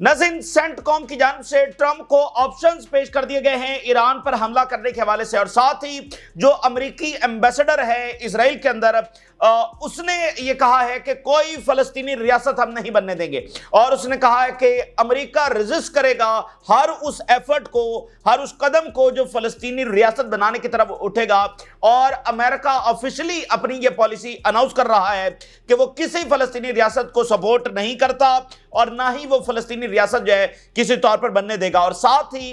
नाज़रीन, सेंटकॉम की जानिब से ट्रंप को ऑप्शंस पेश कर दिए गए हैं ईरान पर हमला करने के हवाले से, और साथ ही जो अमेरिकी एम्बेसडर है इजराइल के अंदर, उसने ये कहा है कि कोई फलस्तीनी रियासत हम नहीं बनने देंगे, और उसने कहा है कि अमेरिका रेजिस्ट करेगा हर उस एफर्ट को, हर उस कदम को जो फलस्तीनी रियासत बनाने की तरफ उठेगा। और अमेरिका ऑफिशियली अपनी ये पॉलिसी अनाउंस कर रहा है कि वो किसी फलस्तीनी रियासत को सपोर्ट नहीं करता और ना ही वो फलस्तीनी रियासत जो है किसी तौर पर बनने देगा। और साथ ही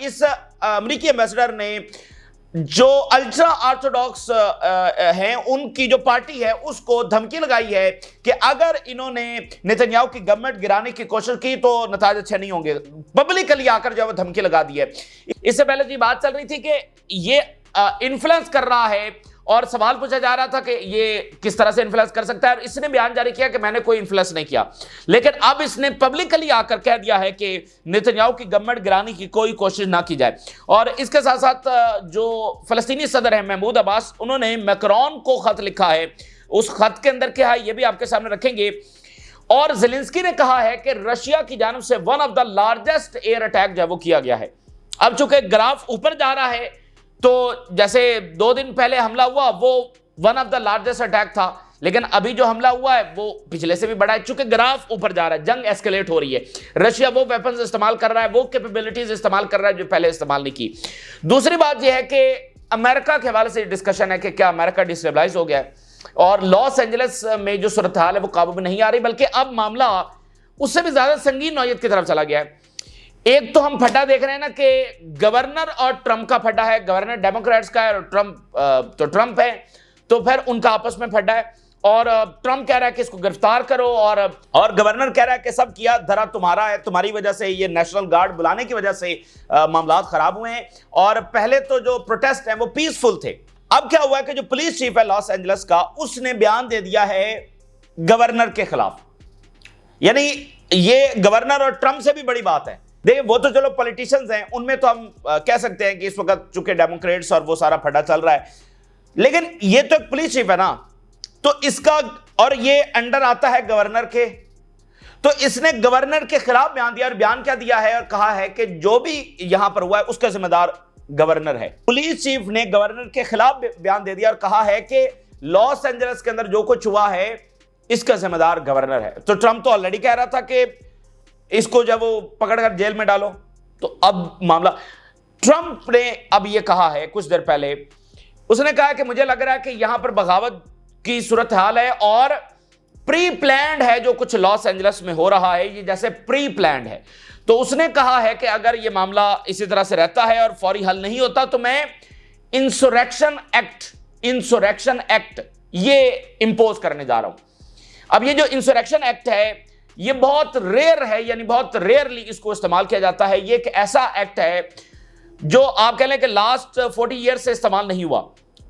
इस अमेरिकी एम्बेसडर ने जो अल्ट्रा ऑर्थोडॉक्स हैं उनकी जो पार्टी है उसको धमकी लगाई है कि अगर इन्होंने नेतन्याहू की गवर्नमेंट गिराने की कोशिश की तो नतीजे अच्छे नहीं होंगे। पब्लिकली आकर जो है धमकी लगा दी है। इससे पहले जी बात चल रही थी कि ये इन्फ्लुएंस कर रहा है और सवाल पूछा जा रहा था कि ये किस तरह से इन्फ्लुएंस कर सकता है, और इसने बयान जारी किया कि मैंने कोई इन्फ्लुएंस नहीं किया। लेकिन अब इसने पब्लिकली आकर कह दिया है कि नेतन्याहू की गवर्नमेंट गिराने की कोई कोशिश ना की जाए। और इसके साथ साथ जो फलस्तीनी सदर है महमूद अब्बास, उन्होंने मैक्रोन को खत लिखा है। उस खत के अंदर क्या है ये भी आपके सामने रखेंगे। और ज़ेलेंस्की ने कहा है कि रशिया की जानिब से one of the largest air attack जो है वो किया गया है। अब चूंकि ग्राफ ऊपर जा रहा है तो जैसे 2 दिन पहले हमला हुआ वो one of the largest attack था, लेकिन अभी जो हमला हुआ है वो पिछले से भी बड़ा है। चूंकि ग्राफ ऊपर जा रहा है, जंग एस्केलेट हो रही है, रशिया वो वेपन्स इस्तेमाल कर रहा है, वो कैपेबिलिटीज इस्तेमाल कर रहा है जो पहले इस्तेमाल नहीं की। दूसरी बात यह है कि अमेरिका के हवाले से डिस्कशन है कि क्या अमेरिका डिस्टेबलाइज हो गया है, और लॉस एंजलिस में जो सूरत हाल है वो काबू में नहीं आ रही, बल्कि अब मामला उससे भी ज्यादा संगीन नौयत की तरफ चला गया है। एक तो हम फटा देख रहे हैं ना कि गवर्नर और ट्रंप का फटा है, गवर्नर डेमोक्रेट्स का है और ट्रंप है, तो फिर उनका आपस में फटा है। और ट्रंप कह रहा है कि इसको गिरफ्तार करो, और गवर्नर कह रहा है कि सब किया धरा तुम्हारा है, तुम्हारी वजह से, ये नेशनल गार्ड बुलाने की वजह से मामलात खराब हुए हैं। और पहले तो जो प्रोटेस्ट है वो पीसफुल थे। अब क्या हुआ है कि जो पुलिस चीफ है लॉस एंजलिस का, उसने बयान दे दिया है गवर्नर के खिलाफ। यानी ये गवर्नर और ट्रंप से भी बड़ी बात है। देखिए, वो तो चलो पॉलिटिशियंस हैं, उनमें तो हम कह सकते हैं कि इस वक्त चूंकि डेमोक्रेट्स और वो सारा फटा चल रहा है, लेकिन ये तो एक पुलिस चीफ है ना, तो इसका, और ये अंडर आता है गवर्नर के, तो इसने गवर्नर के खिलाफ बयान दिया। और बयान क्या दिया है, और कहा है कि जो भी यहां पर हुआ है उसका जिम्मेदार गवर्नर है। पुलिस चीफ ने गवर्नर के खिलाफ बयान दे दिया और कहा है कि लॉस एंजलिस के अंदर जो कुछ हुआ है इसका जिम्मेदार गवर्नर है। तो ट्रंप तो ऑलरेडी कह रहा था कि इसको जब वो पकड़कर जेल में डालो, तो अब मामला, ट्रंप ने अब ये कहा है कुछ देर पहले, उसने कहा कि मुझे लग रहा है कि यहां पर बगावत की सूरत हाल है और प्री प्लान्ड है जो कुछ लॉस एंजलिस में हो रहा है, ये जैसे प्री प्लान्ड है। तो उसने कहा है कि अगर ये मामला इसी तरह से रहता है और फौरी हल नहीं होता तो मैं इंसुरेक्शन एक्ट ये इंपोज करने जा रहा हूं। अब ये जो इंसुरेक्शन एक्ट है ये बहुत रेयर है, यानी बहुत रेयरली इसको इस्तेमाल किया जाता है। ये एक ऐसा एक्ट है जो आप कह लें कि लास्ट 40 ईयर से इस्तेमाल नहीं हुआ,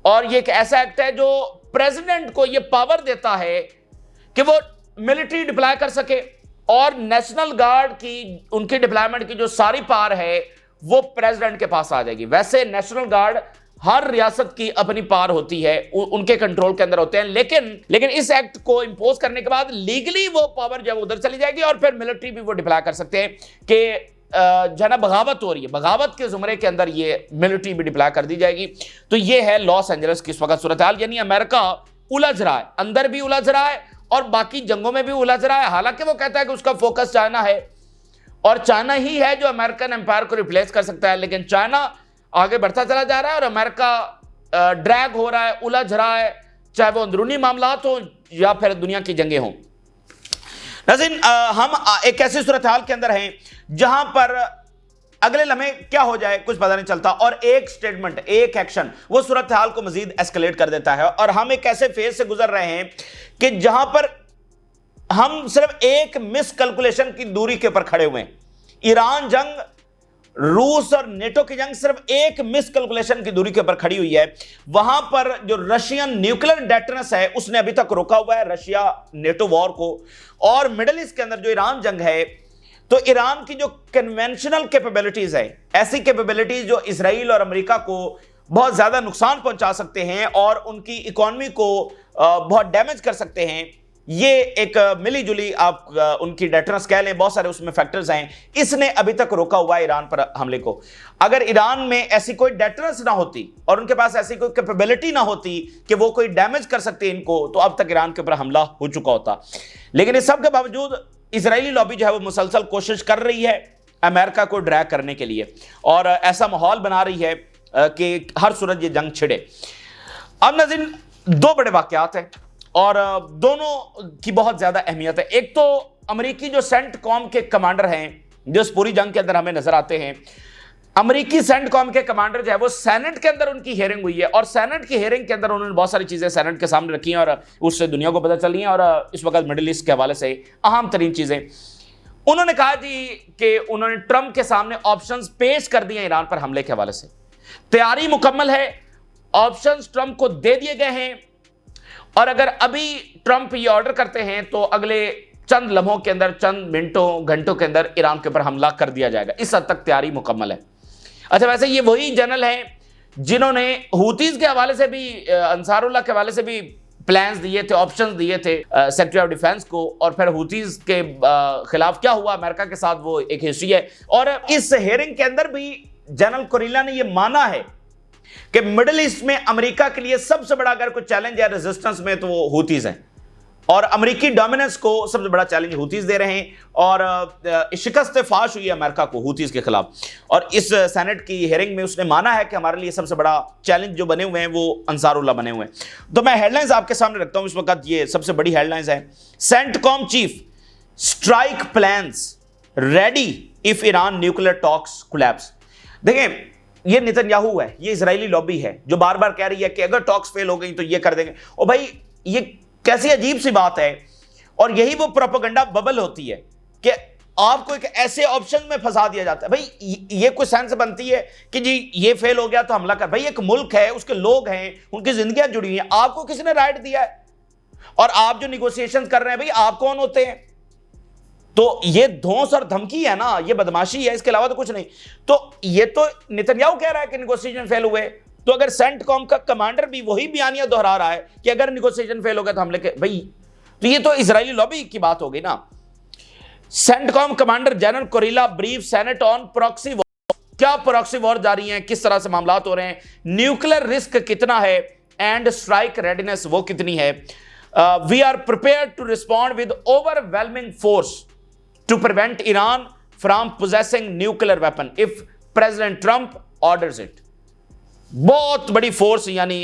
और ये एक ऐसा एक्ट है जो प्रेसिडेंट को ये पावर देता है कि वो मिलिट्री डिप्लॉय कर सके, और नेशनल गार्ड की, उनकी डिप्लॉयमेंट की जो सारी पावर है वो प्रेसिडेंट के पास आ जाएगी। वैसे नेशनल गार्ड हर रियासत की अपनी पावर होती है, उनके कंट्रोल के अंदर होते हैं, लेकिन इस एक्ट को इंपोज करने के बाद लीगली वो पावर जब उधर चली जाएगी और फिर मिलिट्री भी वो डिप्लॉय कर सकते हैं कि जना बगावत हो रही है, बगावत के जुमरे के अंदर ये मिलिट्री भी डिप्लॉय कर दी जाएगी। तो ये है लॉस एंजलिस की इस वक्त सूरत हाल। यानी अमेरिका उलझ रहा है, अंदर भी उलझ रहा है और बाकी जंगों में भी उलझ रहा है। हालांकि वो कहता है कि उसका फोकस चाइना है और चाइना ही है जो अमेरिकन एम्पायर को रिप्लेस कर सकता है, लेकिन चाइना आगे बढ़ता चला जा रहा है और अमेरिका ड्रैग हो रहा है, उलझ रहा है, चाहे वो अंदरूनी मामलात हो या फिर दुनिया की जंगें हों। नाज़रीन, हम एक ऐसी सूरत हाल के अंदर हैं जहां पर अगले लम्हे क्या हो जाए कुछ पता नहीं चलता, और एक स्टेटमेंट, एक एक्शन वो सूरत हाल को मजीद एस्केलेट कर देता है। और हम एक ऐसे फेज से गुजर रहे हैं कि जहां पर हम सिर्फ एक मिस कैलकुलेशन की दूरी के ऊपर खड़े हुए हैं। ईरान जंग, रूस और नेटो की जंग सिर्फ एक मिस कैलकुलेशन की दूरी के ऊपर खड़ी हुई है। वहां पर जो रशियन न्यूक्लियर डेटरनेस है उसने अभी तक रोका हुआ है रशिया नेटो वॉर को, और मिडिल ईस्ट के अंदर जो ईरान जंग है, तो ईरान की जो कन्वेंशनल कैपेबिलिटीज है, ऐसी कैपेबिलिटीज जो इसराइल और अमेरिका को बहुत ज्यादा नुकसान पहुंचा सकते हैं और उनकी इकोनॉमी को बहुत डैमेज कर सकते हैं, ये एक मिली जुली आप उनकी डेटरेंस कह लें, बहुत सारे उसमें फैक्टर्स हैं, इसने अभी तक रोका हुआ है ईरान पर हमले को। अगर ईरान में ऐसी कोई डेटरेंस ना होती और उनके पास ऐसी कोई कैपेबिलिटी ना होती कि वो कोई डैमेज कर सकते इनको, तो अब तक ईरान के ऊपर हमला हो चुका होता। लेकिन इस सब के बावजूद इजरायली लॉबी जो है वो मुसलसल कोशिश कर रही है अमेरिका को ड्रैग करने के लिए, और ऐसा माहौल बना रही है कि हर सूरत ये जंग छिड़े। अब नाज़रीन, दो बड़े वाकयात हैं और दोनों की बहुत ज्यादा अहमियत है। एक तो अमेरिकी जो सेंटकॉम के कमांडर हैं, जो इस पूरी जंग के अंदर हमें नजर आते हैं, अमेरिकी सेंटकॉम के कमांडर जो है वो सेनेट के अंदर उनकी हियरिंग हुई है, और सेनेट की हियरिंग के अंदर उन्होंने बहुत सारी चीजें सेनेट के सामने रखी हैं और उससे दुनिया को पता चली हैं, और इस वक्त मिडिल ईस्ट के हवाले से अहम तरीन चीजें उन्होंने कहा जी कि उन्होंने ट्रंप के सामने ऑप्शंस पेश कर दिए ईरान पर हमले के हवाले से। तैयारी मुकम्मल है, ऑप्शंस ट्रंप को दे दिए गए हैं, और अगर अभी ट्रंप ये ऑर्डर करते हैं तो अगले चंद लम्हों के अंदर, चंद मिनटों घंटों के अंदर ईरान के ऊपर हमला कर दिया जाएगा। इस हद तक तैयारी मुकम्मल है। अच्छा, वैसे ये वही जनरल हैं जिन्होंने हूतीज के हवाले से भी, अंसारुल्लाह के हवाले से भी प्लान्स दिए थे, ऑप्शंस दिए थे सेक्रेटरी ऑफ डिफेंस को, और फिर हूतीज के खिलाफ क्या हुआ अमेरिका के साथ, वो एक हिस्ट्री है। और इस हेयरिंग के अंदर भी जनरल कुरिल्ला ने यह माना है कि मिडिल ईस्ट में अमेरिका के लिए सबसे बड़ा अगर कोई चैलेंज है रेजिस्टेंस में तो वो हूतीज हैं, और अमेरिकी डोमिनेंस को सबसे बड़ा चैलेंज हूतीज दे रहे हैं, और शिकस्त फाश हुई है अमेरिका को हूतीज के खिलाफ। और इस सेनेट की हियरिंग में उसने माना है कि हमारे लिए सबसे बड़ा चैलेंज जो बने हुए हैं वो अंसारुल्लाह बने हुए हैं। तो मैं हेडलाइंस आपके सामने रखता हूं इस वक्त, ये सबसे बड़ी हेडलाइंस है। CENTCOM chief strike plans ready if Iran nuclear talks collapse. देखें, ये नेतन्याहू है, ये इजरायली लॉबी है जो बार बार कह रही है कि अगर टॉक्स फेल हो गई तो ये कर देंगे। और भाई ये कैसी अजीब सी बात है, और यही वो प्रोपेगेंडा बबल होती है कि आपको एक ऐसे ऑप्शन में फंसा दिया जाता है। भाई ये कोई सेंस बनती है कि जी ये फेल हो गया तो हमला कर? भाई एक मुल्क है, उसके लोग हैं, उनकी जिंदगियां जुड़ी हुई हैं, आपको किसने राइट दिया है? और आप जो निगोशिएशन कर रहे हैं, भाई आप कौन होते हैं? तो ये धौंस और धमकी है ना, ये बदमाशी है, इसके अलावा तो कुछ नहीं। तो ये तो नेतन्याहू कह रहा है कि निगोशिएशन फेल हुए, तो अगर सेंटकॉम का कमांडर भी वही बयानिया दोहरा रहा है कि अगर निगोशिएशन फेल हो गया तो हमले के, भाई तो ये तो इजरायली लॉबी की बात हो गई ना। CENTCOM commander general Kurilla brief senate on proxy war. क्या प्रॉक्सी वॉर जारी है, किस तरह से मामला हो रहे हैं, न्यूक्लियर रिस्क कितना है, एंड स्ट्राइक रेडीनेस वो कितनी है। We are prepare to respond with overwhelming force to prevent Iran from possessing nuclear weapon if President Trump orders it। बहुत बड़ी फोर्स, यानी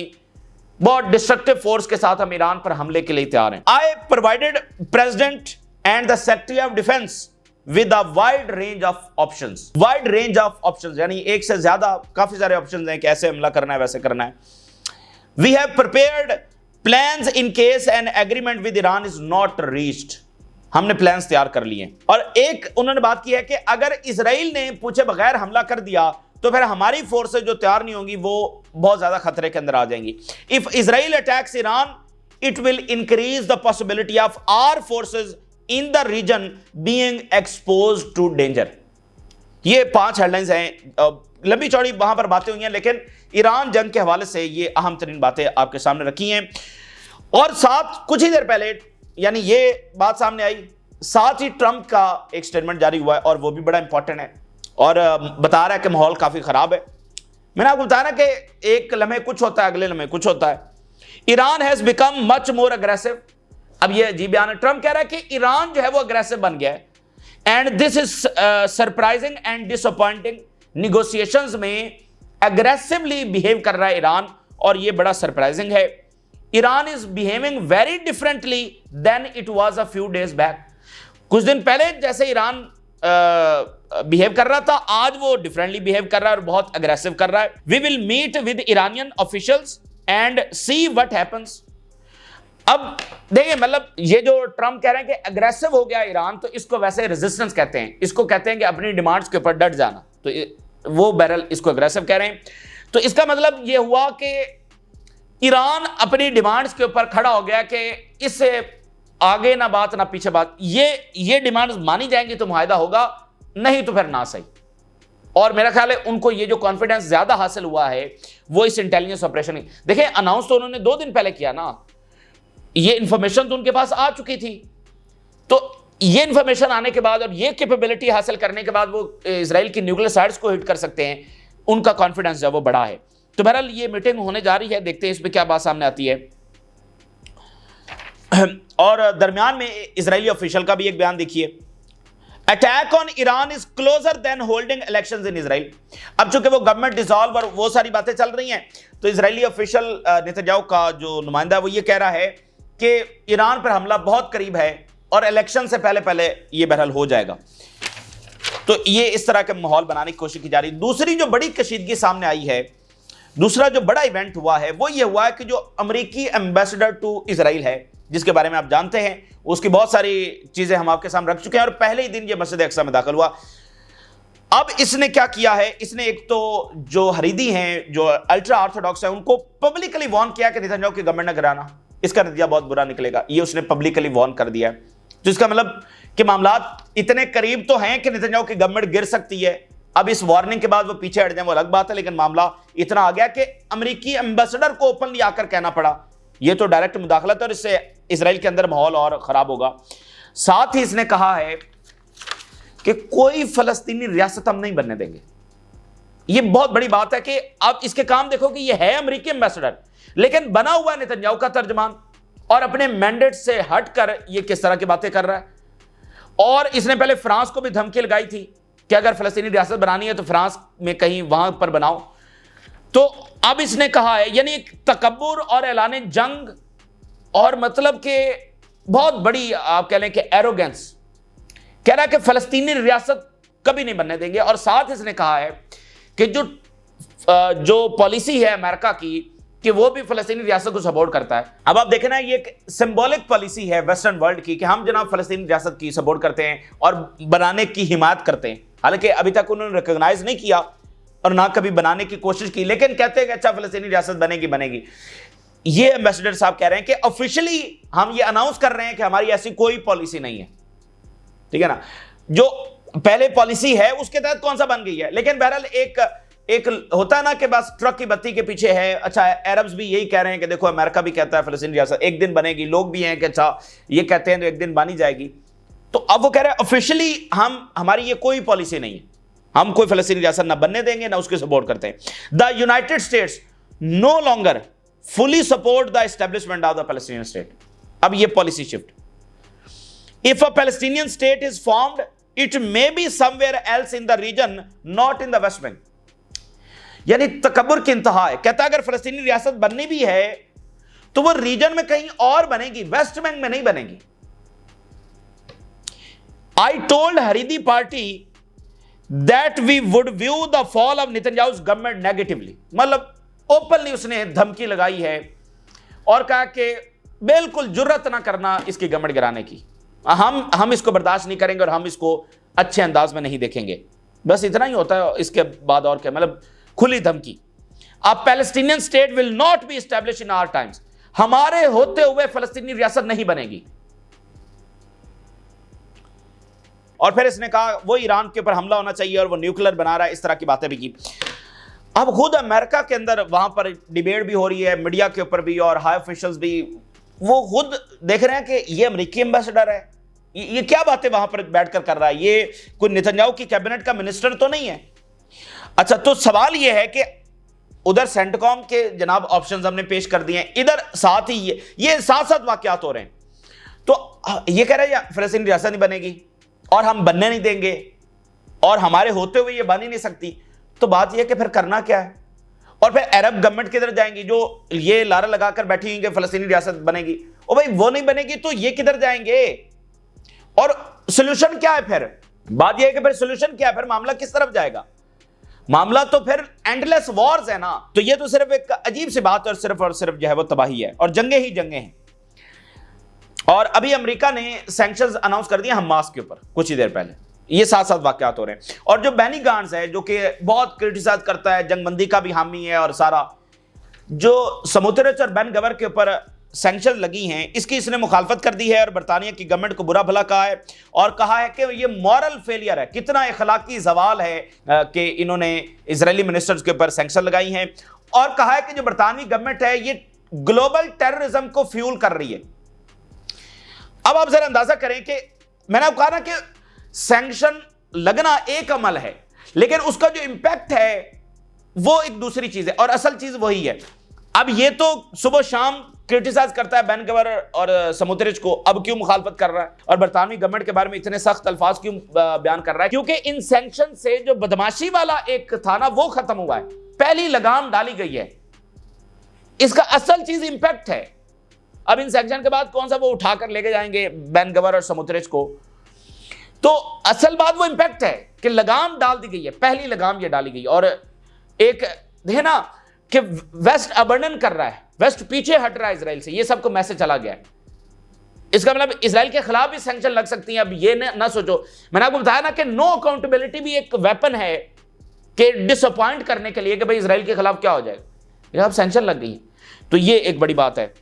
बहुत डिस्ट्रक्टिव फोर्स के साथ हम ईरान पर हमले के लिए तैयार हैं। I provided President and the Secretary of Defense with a wide range of options। Wide range of options यानी एक से ज्यादा, काफी सारे ऑप्शंस हैं कि ऐसे हमला करना है, वैसे करना है। We have prepared plans in case an agreement with Iran is not reached। हमने प्लान्स तैयार कर लिए। और एक उन्होंने बात की है कि अगर इजराइल ने पूछे बगैर हमला कर दिया तो फिर हमारी फोर्सेज जो तैयार नहीं होंगी वो बहुत ज्यादा खतरे के अंदर आ जाएंगी। If Israel attacks Iran it will increase the possibility of our forces in the region being exposed to danger. ये 5 हेडलाइंस हैं, लंबी चौड़ी वहां पर बातें हुई हैं, लेकिन ईरान जंग के हवाले से ये अहम तरीन बातें आपके सामने रखी हैं। और साथ कुछ ही देर पहले, यानी ये बात सामने आई, साथ ही ट्रंप का एक स्टेटमेंट जारी हुआ है और वो भी बड़ा इंपॉर्टेंट है और बता रहा है कि माहौल काफी खराब है। मैंने आपको बताया ना कि एक लम्हे कुछ होता है, अगले लम्हे कुछ होता है। Iran has become much more aggressive. अब ये अजीब बयान है, ट्रंप कह रहा है कि ईरान जो है वो अग्रेसिव बन गया है, and this is surprising and disappointing. Negotiations में अग्रेसिवली बिहेव कर रहा है ईरान, और ये बड़ा सरप्राइजिंग है। Iran is behaving very differently than it was a few days back. कुछ दिन पहले जैसे ईरान बिहेव कर रहा था, आज वो डिफरेंटली बिहेव कर रहा है और बहुत अग्रेसिव कर रहा है। We will meet with Iranian officials and see what happens. अब देखिए, मतलब ये जो ट्रंप कह रहे हैं कि अग्रेसिव हो गया ईरान, तो इसको वैसे रेजिस्टेंस कहते हैं, इसको कहते हैं कि अपनी डिमांड्स के ऊपर डट जाना, तो वो बहरहाल इसको अग्रेसिव कह रहे हैं। तो इसका मतलब ये हुआ कि ईरान अपनी डिमांड्स के ऊपर खड़ा हो गया कि इससे आगे ना बात ना पीछे बात, ये डिमांड्स मानी जाएंगी तो मुआहदा होगा, नहीं तो फिर ना सही। और मेरा ख्याल है उनको ये जो कॉन्फिडेंस ज्यादा हासिल हुआ है वो इस इंटेलिजेंस ऑपरेशन। देखिए, अनाउंस तो उन्होंने 2 दिन पहले किया ना, ये इंफॉर्मेशन तो उनके पास आ चुकी थी। तो ये इंफॉर्मेशन आने के बाद और ये कैपेबिलिटी हासिल करने के बाद वो इजराइल की न्यूक्लियर साइट्स को हिट कर सकते हैं, उनका कॉन्फिडेंस जो वो बड़ा है। तो बहरहाल ये मीटिंग होने जा रही है, देखते हैं इसमें क्या बात सामने आती है। और दरमियान में इजरायली ऑफिशियल का भी एक बयान देखिए, attack on Iran is closure then holding elections in Israel. अब चूंकि वो गवर्नमेंट डिसॉल्व और वो सारी बातें चल रही हैं, तो इजरायली ऑफिशियल नेतन्याहू का जो नुमाइंदा है वो ये कह रहा है कि ईरान पर हमला बहुत करीब है और इलेक्शन से पहले पहले ये बहरहाल हो जाएगा। तो ये इस तरह के माहौल बनाने की कोशिश की जा रही है। दूसरी जो बड़ी कशीदगी सामने आई है, दूसरा जो बड़ा इवेंट हुआ है वो ये हुआ है कि जो अमेरिकी एम्बेसडर टू इजराइल है, जिसके बारे में आप जानते हैं, उसकी बहुत सारी चीजें हम आपके सामने रख चुके हैं और पहले ही दिन ये मस्जिद अक्सा में दाखिल हुआ। अब इसने क्या किया है, इसने एक तो जो हरीदी हैं, जो अल्ट्रा ऑर्थोडॉक्स हैं, उनको पब्लिकली वार्न किया कि नेतन्याहू की गवर्नमेंट न गिराना, इसका नतीजा बहुत बुरा निकलेगा। ये उसने पब्लिकली वार्न कर दिया है। तो इसका मतलब कि मामलात इतने करीब तो हैं कि नेतन्याहू की गवर्नमेंट गिर सकती है। अब इस वार्निंग के बाद वो पीछे हट जाए वो अलग बात है, लेकिन मामला इतना आ गया कि अमेरिकी एम्बेसडर को ओपनली आकर कहना पड़ा। ये तो डायरेक्ट मुदाखलत है और इससे इजराइल के अंदर माहौल और खराब होगा। साथ ही इसने कहा है कि कोई फलस्तीनी रियासत हम नहीं बनने देंगे। ये बहुत बड़ी बात है कि आप इसके काम देखो कि ये है अमेरिकी एम्बेसडर, लेकिन बना हुआ है नेतन्याहू का तर्जमान और अपने मैंडेट से हटकर ये किस तरह की बातें कर रहा है। और इसने पहले फ्रांस को भी धमकी लगाई थी कि अगर फलस्तीनी रियासत बनानी है तो फ्रांस में कहीं वहां पर बनाओ। तो अब इसने कहा है, यानी एक तकब्बुर और ऐलान जंग और मतलब कि बहुत बड़ी आप कह लें कि एरोगेंस, कह रहा है कि फलस्तीनी रियासत कभी नहीं बनने देंगे। और साथ इसने कहा है कि जो पॉलिसी है अमेरिका की कि वो भी फलस्तीनी रियासत को सपोर्ट करता है। अब आप देखें ना, ये एक सिंबॉलिक पॉलिसी है वेस्टर्न वर्ल्ड की कि हम जनाब फलस्तीनी रियासत की सपोर्ट करते हैं और बनाने की हिमायत करते हैं। हालांकि अभी तक उन्होंने रिकॉग्नाइज नहीं किया और ना कभी बनाने की कोशिश की, लेकिन कहते हैं कि अच्छा फलस्तीनी रियासत बनेगी बनेगी। ये एम्बेसडर साहब कह रहे हैं कि ऑफिशियली हम ये अनाउंस कर रहे हैं कि हमारी ऐसी कोई पॉलिसी नहीं है, ठीक है ना। जो पहले पॉलिसी है उसके तहत कौन सा बन गई है, लेकिन बहरहाल एक होता है ना कि बस ट्रक की बत्ती के पीछे है। अच्छा, अरब्स भी यही कह रहे हैं कि देखो अमेरिका भी कहता है फलस्तीनी रियासत एक दिन बनेगी, लोग भी हैं कि अच्छा ये कहते हैं तो एक दिन बनी जाएगी। तो अब वो कह रहे हैं ऑफिशियली हमारी ये कोई पॉलिसी नहीं है, हम कोई फलस्तीनी रियासत ना बनने देंगे ना उसकी सपोर्ट करते हैं। The United States no longer fully support the establishment of the Palestinian state. अब ये policy shift, if a Palestinian state is formed, it may be somewhere else in the region, not in the West Bank. यानी तकब्बुर की इंतहा है। कहता है अगर फलस्तीनी रियासत बननी भी है तो वो रीजन में कहीं और बनेगी, वेस्ट बैंक में नहीं बनेगी। I told Haredi party that we would view the fall of Netanyahu's government negatively. मतलब ओपनली उसने धमकी लगाई है और कहा कि बिल्कुल जुर्रत ना करना इसकी गवर्नमेंट गिराने की, हम इसको बर्दाश्त नहीं करेंगे और हम इसको अच्छे अंदाज में नहीं देखेंगे। बस इतना ही होता है, इसके बाद और क्या, मतलब खुली धमकी। A Palestinian state will not be establish in our times, हमारे होते हुए फलस्तीनी रियासत नहीं बनेगी। और फिर इसने कहा वो ईरान के ऊपर हमला होना चाहिए और वो न्यूक्लियर बना रहा है, इस तरह की बातें भी की। अब खुद अमेरिका के अंदर वहां पर डिबेट भी हो रही है, मीडिया के ऊपर भी और हाई ऑफिशियल्स भी, वो खुद देख रहे हैं कि ये अमेरिकी एम्बेसडर है, ये क्या बातें वहां पर बैठकर कर रहा है, ये कोई नेतन्याहू की कैबिनेट का मिनिस्टर तो नहीं है। अच्छा, तो सवाल ये है कि उधर सेंटकॉम के जनाब ऑप्शंस हमने पेश कर दिए हैं, इधर साथ ही ये साथ साथ वाकयात हो रहे हैं। तो ये कह रहे हैं फलस्तीनी रियासत नहीं बनेगी और हम बनने नहीं देंगे और हमारे होते हुए ये बन ही नहीं सकती। तो बात यह कि फिर करना क्या है। और फिर अरब गवर्नमेंट किधर जाएंगी जो ये लारा लगाकर बैठी हुई कि फलस्तीनी रियासत बनेगी, और भाई वो नहीं बनेगी तो ये किधर जाएंगे। और सोल्यूशन क्या है फिर, बात यह है कि फिर सोल्यूशन क्या है, फिर मामला किस तरफ जाएगा। मामला तो फिर एंडलेस वॉर्स है ना। तो ये तो सिर्फ एक अजीब सी बात और सिर्फ जो है वो तबाही है और जंगे ही जंगे हैं। और अभी अमेरिका ने सैंक्शंस अनाउंस कर दिए हमास के ऊपर कुछ ही देर पहले, ये साथ साथ वाकयात हो रहे हैं। और जो बेनी गांट्स है जो कि बहुत क्रिटिसाइज करता है, जंगबंदी का भी हामी है, और सारा जो समुद्रच और बेन गवर के ऊपर सैंक्शन लगी हैं इसकी इसने मुखालफत कर दी है और बरतानिया की गवर्नमेंट को बुरा भला कहा है और कहा है कि ये मॉरल फेलियर है, कितना इखलाकी जवाल है कि इन्होंने इजरायली मिनिस्टर्स के ऊपर सैंक्शन लगाई हैं। और कहा है कि जो बरतानवी गवर्नमेंट है ये ग्लोबल टेररिज्म को फ्यूल कर रही है। अब आप जरा अंदाजा करें कि मैंने आपको कहा ना कि सैंक्शन लगना एक अमल है, लेकिन उसका जो इंपैक्ट है वो एक दूसरी चीज है, और असल चीज वही है। अब ये तो सुबह शाम क्रिटिसाइज करता है बैन गवर और समुद्रिच को, अब क्यों मुखालफत कर रहा है और बरतानवी गवर्नमेंट के बारे में इतने सख्त अल्फाज क्यों बयान कर रहा है? क्योंकि इन सैंक्शन से जो बदमाशी वाला एक था ना वो खत्म हुआ है, पहली लगाम डाली गई है, इसका असल चीज इंपैक्ट है। अब इन सैंक्शन के बाद कौन सा वो उठाकर लेके जाएंगे बैन गवर और समुद्रिच को, तो असल बात वो इंपैक्ट है कि लगाम डाल दी गई है, पहली लगाम ये डाली गई। और एक है ना कि वेस्ट अबंडन कर रहा है, वेस्ट पीछे हट रहा है इजराइल से, ये सबको मैसेज चला गया है। इसका मतलब इजराइल के खिलाफ भी सैंक्शन लग सकती हैं। अब ये ना सोचो, मैंने आपको बताया ना कि नो अकाउंटेबिलिटी भी एक वेपन है कि डिसअपॉइंट करने के लिए कि भाई इजराइल के खिलाफ क्या हो जाएगा, अब सैंक्शन लग गई है, तो ये एक बड़ी बात है।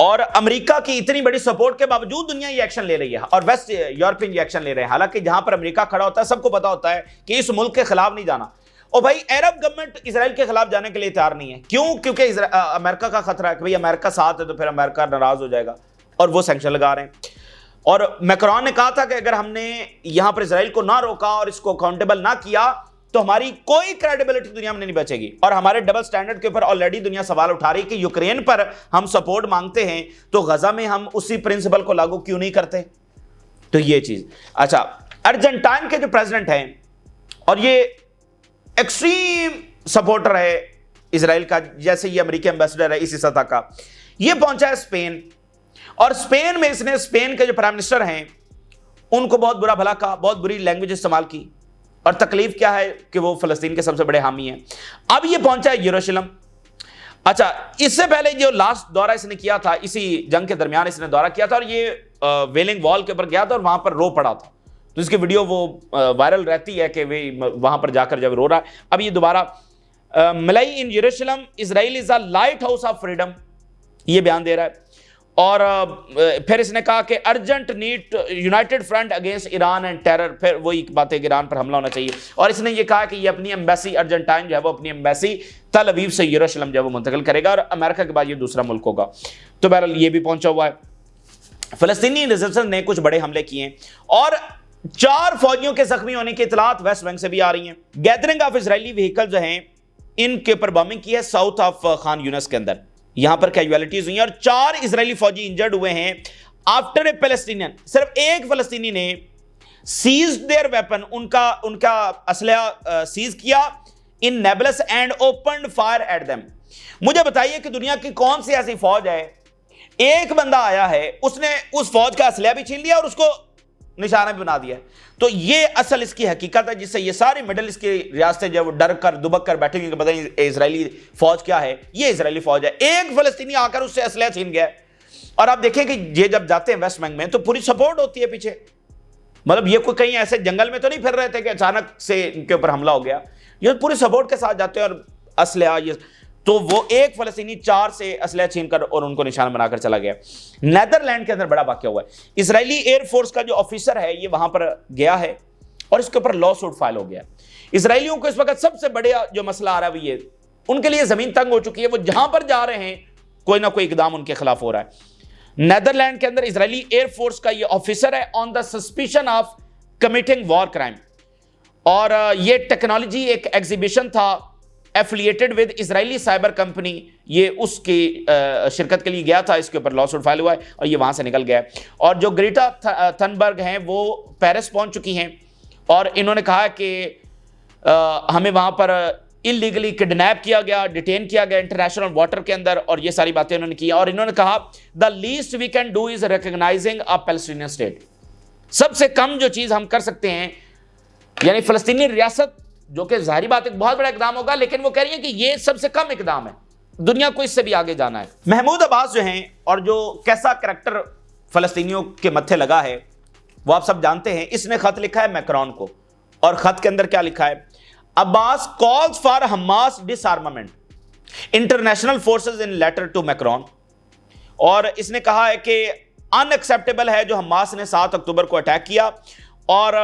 और अमेरिका की इतनी बड़ी सपोर्ट के बावजूद दुनिया ये एक्शन ले रही है और वेस्ट यूरोपियन ये एक्शन ले रहे हैं, हालांकि जहां पर अमेरिका खड़ा होता है सबको पता होता है कि इस मुल्क के खिलाफ नहीं जाना। और भाई अरब गवर्नमेंट इजराइल के खिलाफ जाने के लिए तैयार नहीं है, क्यों? क्योंकि अमेरिका का खतरा है कि भाई अमेरिका साथ है तो फिर अमेरिका नाराज हो जाएगा, और वो सैंक्शन लगा रहे हैं। और मैक्रोन ने कहा था कि अगर हमने यहां पर इजराइल को ना रोका और इसको अकाउंटेबल ना किया तो हमारी कोई क्रेडिबिलिटी दुनिया में नहीं बचेगी। और हमारे डबल स्टैंडर्ड के ऊपर ऑलरेडी दुनिया सवाल उठा रही है कि यूक्रेन पर हम सपोर्ट मांगते हैं तो गजा में हम उसी प्रिंसिपल को लागू क्यों नहीं करते? तो ये चीज। अच्छा, अर्जेंटाइन के जो प्रेसिडेंट हैं और ये एक्सट्रीम सपोर्टर है इजराइल का, जैसे ये अमेरिकी एम्बेसडर है इसी सतह का, ये पहुंचा है स्पेन, और स्पेन में इसने स्पेन के जो प्राइम मिनिस्टर हैं उनको बहुत बुरा भला कहा, बहुत बुरी लैंग्वेज इस्तेमाल की, और तकलीफ क्या है कि वो फलस्तीन के सबसे बड़े हामी हैं। अब ये पहुंचा है यरूशलेम। अच्छा, इससे पहले जो लास्ट दौरा इसने किया था, इसी जंग के दरमियान इसने दौरा किया था और ये वेलिंग वॉल के ऊपर गया था और वहां पर रो पड़ा था, तो इसकी वीडियो वो वायरल रहती है कि वे वहां पर जाकर जब रो रहा है। अब ये दोबारा मलाई इन यरूशलेम Israel is a light house of freedom, ये बयान दे रहा है। और फिर इसने कहा कि urgent need United front against Iran and terror, फिर वही बात है कि ईरान पर हमला होना चाहिए। और इसने ये कहा कि ये अपनी एम्बेसी अर्जेंटाइन जो है वो अपनी एम्बेसी तल अवीव से यरूशलेम जो है वो मुंतकिल करेगा और अमेरिका के बाद ये दूसरा मुल्क होगा। तो बहरहाल ये भी पहुंचा हुआ है। फलस्तीनी रेजिस्टेंस ने कुछ बड़े हमले किए और 4 फौजियों के जख्मी होने की इतलात वेस्ट बैंक से भी आ रही हैं। गैदरिंग ऑफ इजरायली व्हीकल जो हैं इनके ऊपर बॉम्बिंग की है साउथ ऑफ खान यूनस के अंदर, यहां पर कैजुअलिटीज हुई हैं और 4 इजरायली फौजी इंजर्ड हुए हैं आफ्टर ए पैलेस्टीनियन। सिर्फ एक फलस्तीनी ने सीज देयर वेपन, उनका असलहा सीज किया in Nablus and opened fire at them. मुझे बताइए कि दुनिया की कौन सी ऐसी फौज है, एक बंदा आया है उसने उस फौज का असलहा भी छीन लिया और उसको निशाना भी बना दिया। तो ये असल इसकी हकीकत है जिससे ये सारी मिडल ईस्ट की रियासतें जो डर कर दुबक कर बैठेंगी कि पता नहीं इजरायली फौज क्या है। ये इजरायली फौज है, एक फलस्तीनी आकर उससे असलहा छीन गया। और आप देखें कि ये जब जाते हैं वेस्ट बैंक में तो पूरी सपोर्ट होती है पीछे, मतलब ये कोई कहीं ऐसे जंगल में तो नहीं फिर रहे थे कि अचानक से इनके ऊपर हमला हो गया, ये पूरी सपोर्ट के साथ जाते हैं और असलहा ये। तो वो एक फलस्तीनी 4 से असलहा छीनकर और उनको निशाना बनाकर चला गया। नेदरलैंड के अंदर बड़ा वाकया हुआ है, इजरायली एयरफोर्स का जो ऑफिसर है ये वहां पर गया है और इसके ऊपर लॉ सूट फाइल हो गया। इजरायलियों को इस वक्त सबसे बड़ा जो मसला आ रहा है ये, उनके लिए जमीन तंग हो चुकी है, वो जहां पर जा रहे हैं कोई ना कोई इकदाम उनके खिलाफ हो रहा है। नेदरलैंड के अंदर इजरायली एयरफोर्स का ये ऑफिसर है on the suspicion of committing war crime, और ये टेक्नोलॉजी एक एग्जीबिशन था affiliated with Israeli cyber company, ये उसकी शिरकत के लिए गया था, इसके ऊपर लॉसूट फाइल हुआ है और ये वहां से निकल गया है। और जो ग्रेटा थनबर्ग हैं वो पेरिस पहुंच चुकी हैं और इन्होंने कहा कि हमें वहां पर इलीगली किडनैप किया गया, डिटेन किया गया इंटरनेशनल वाटर के अंदर, और ये सारी बातें उन्होंने की। और इन्होंने कहा the least we can do is recognising a Palestinian state, सबसे कम जो चीज हम कर सकते हैं यानी फलस्तीनी रियासत, जो कि जाहिर बात एक बहुत बड़ा इकदाम होगा, लेकिन वो कह रही है कि ये सबसे कम इकदाम है, दुनिया को इससे भी आगे जाना है। महमूद अब्बास जो हैं और जो कैसा करैक्टर फलस्तीनियों के मत्थे लगा है वो आप सब जानते हैं। इसने खत लिखा है मैक्रोन को और खत के अंदर क्या लिखा है, Abbas calls for Hamas disarmament international forces in letter to Macron, और इसने कहा है कि अनएक्सेप्टेबल है जो हमास ने 7 अक्टूबर को अटैक किया और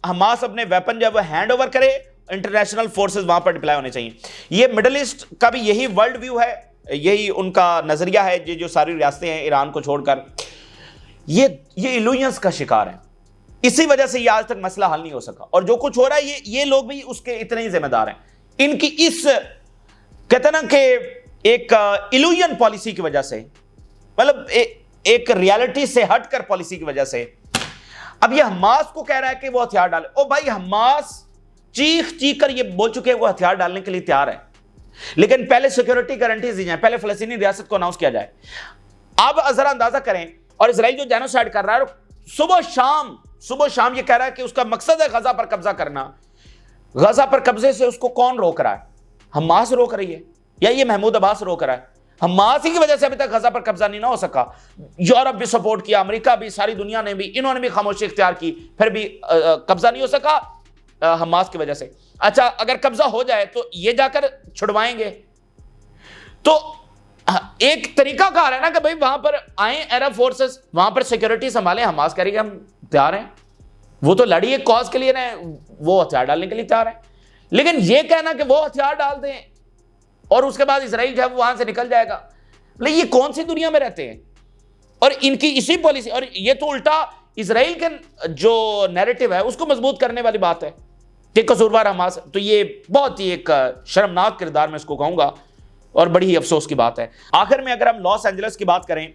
हमास अपने वेपन जब हैंड ओवर करे इंटरनेशनल फोर्सेस वहां पर डिप्लॉय होने चाहिए। ये मिडिल ईस्ट का भी यही वर्ल्ड व्यू है यही उनका नजरिया है। ये जो सारी रियासतें हैं ईरान को छोड़कर, ये इल्यूजन्स का शिकार है। इसी वजह से ये आज तक मसला हल नहीं हो सका, और जो कुछ हो रहा है ये लोग भी उसके इतने ही जिम्मेदार हैं। इनकी इस कहते ना कि एक इल्यूजन पॉलिसी की वजह से, मतलब एक रियलिटी से हटकर पॉलिसी की वजह से। अब ये हमास को कह रहा है कि वो हथियार डाले। ओ भाई, हमास चीख कर ये बोल चुके हैं वो हथियार डालने के लिए तैयार है, लेकिन पहले सिक्योरिटी गारंटीज दी जाए, पहले फलस्तीनी रियासत को अनाउंस किया जाए। अब जरा अंदाजा करें, और इजराइल जो जेनोसाइड कर रहा है, सुबह शाम ये कह रहा है कि उसका मकसद है गजा पर कब्जा करना। गजा पर कब्जे से उसको कौन रोक रहा है? हमास रोक रही है, या ये महमूद अब्बास रोक रहा है? हमास ही की वजह से अभी तक गजा पर कब्जा नहीं ना हो सका। यूरोप भी सपोर्ट किया, अमेरिका भी, सारी दुनिया ने भी, इन्होंने भी खामोशी इख्तियार की, फिर भी कब्जा नहीं हो सका हमास की वजह से। अच्छा, अगर कब्जा हो जाए तो ये जाकर छुड़वाएंगे। तो एक तरीका कार है ना कि भाई वहां पर आए अरब फोर्सेस, वहां पर सिक्योरिटी संभालें। हमास करेगी हम तैयार हैं, वो तो लड़ी एक कॉज के लिए ना, वो हथियार डालने के लिए तैयार है। लेकिन ये कहना कि वो हथियार डाल दें और उसके बाद इसराइल जो है वहां से निकल जाएगा, मतलब ये कौन सी दुनिया में रहते हैं? और इनकी इसी पॉलिसी, और ये तो उल्टा इसराइल के जो नैरेटिव है उसको मजबूत करने वाली बात है कि कसूरवार हमास। तो ये बहुत ही एक शर्मनाक किरदार मैं इसको कहूंगा, और बड़ी ही अफसोस की बात है। आखिर में अगर हम लॉस एंजलिस की बात करें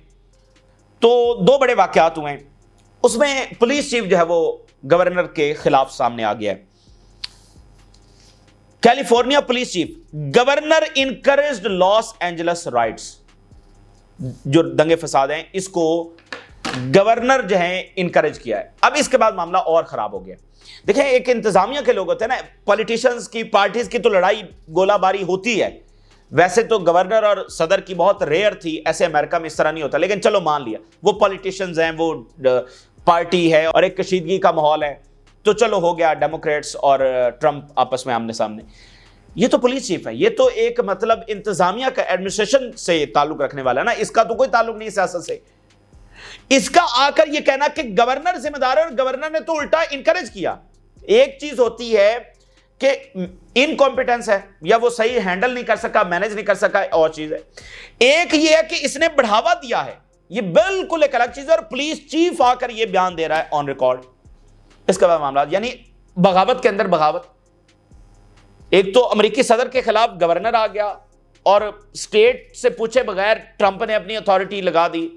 तो 2 बड़े वाकयात हुए हैं। उसमें पुलिस चीफ जो है वो गवर्नर के खिलाफ सामने आ गया है। California police chief, governor encouraged Los Angeles rights, जो दंगे फसाद हैं इसको गवर्नर जो है इनकरेज किया है। अब इसके बाद मामला और खराब हो गया। देखें, एक इंतजामिया के लोग होते हैं ना, पॉलिटिशियंस की, पार्टीज की तो लड़ाई गोलाबारी होती है। वैसे तो गवर्नर और सदर की बहुत रेयर थी, ऐसे अमेरिका में इस तरह नहीं होता, लेकिन चलो मान लिया वो पॉलिटिशियंस हैं, वो पार्टी है और एक कशीदगी का माहौल है, तो चलो हो गया डेमोक्रेट्स और ट्रंप आपस में आमने सामने। ये तो पुलिस चीफ है, ये तो एक मतलब इंतजामिया का, एडमिनिस्ट्रेशन से ताल्लुक रखने वाला है ना, इसका तो कोई ताल्लुक नहीं सियासत से। इसका आकर ये कहना कि गवर्नर जिम्मेदार है और गवर्नर ने तो उल्टा इनकरेज किया। एक चीज होती है कि इनकॉम्पिटेंस है, या वो सही हैंडल नहीं कर सका, मैनेज नहीं कर सका, और चीज है। एक ये है कि इसने बढ़ावा दिया है, ये बिल्कुल एक अलग चीज है। और पुलिस चीफ आकर ये बयान दे रहा है ऑन रिकॉर्ड। इसके बाद मामला, यानी बगावत के अंदर बगावत। एक तो अमेरिकी सदर के खिलाफ गवर्नर आ गया और स्टेट से पूछे बगैर ट्रंप ने अपनी अथॉरिटी लगा दी।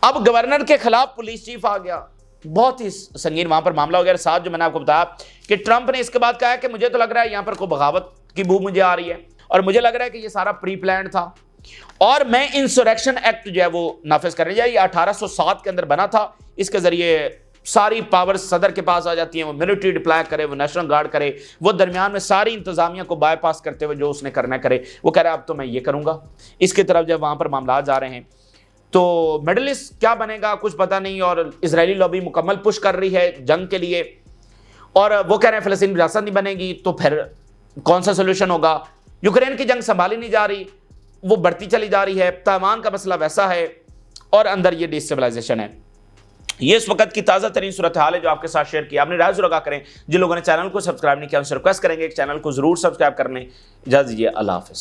अब गवर्नर के खिलाफ पुलिस चीफ आ गया, बहुत ही संगीन वहां पर मामला हो गया। साथ जो मैंने आपको बताया कि ट्रंप ने इसके बाद कहा कि मुझे तो लग रहा है यहां पर कोई बगावत की बू मुझे आ रही है, और मुझे लग रहा है कि ये सारा प्री प्लान था, और मैं इंसुरेक्शन एक्ट जो है वो नाफिज करने जाए। ये 1807 के अंदर बना था, इसके जरिए सारी पावर सदर के पास आ जाती हैं, वो मिलिट्री डिप्लॉय करे, वो नेशनल गार्ड करे, वो दरमियान में सारी इंतजामिया को बाईपास करते हुए जो उसने करना करे वो कह रहा है अब तो मैं ये करूंगा। इसकी तरफ जब वहां पर मामला जा रहे हैं तो मिडिल ईस्ट क्या बनेगा कुछ पता नहीं, और इजरायली लॉबी मुकम्मल पुश कर रही है जंग के लिए, और वो कह रहे हैं फिलिस्तीन रियासत नहीं बनेगी तो फिर कौन सा सोल्यूशन होगा। यूक्रेन की जंग संभाली नहीं जा रही, वो बढ़ती चली जा रही है। ताइवान का मसला वैसा है, और अंदर ये डिस्टेबलाइजेशन है। ये इस वक्त की ताज़ा तरीन सूरत हाल है जो आपके साथ शेयर किया। आपने राय जरूर करें। जिन लोगों ने चैनल को सब्सक्राइब नहीं किया उनसे रिक्वेस्ट करेंगे कि चैनल को जरूर सब्सक्राइब कर लें। इजाज़त दीजिए, अल्लाह हाफ़िज़।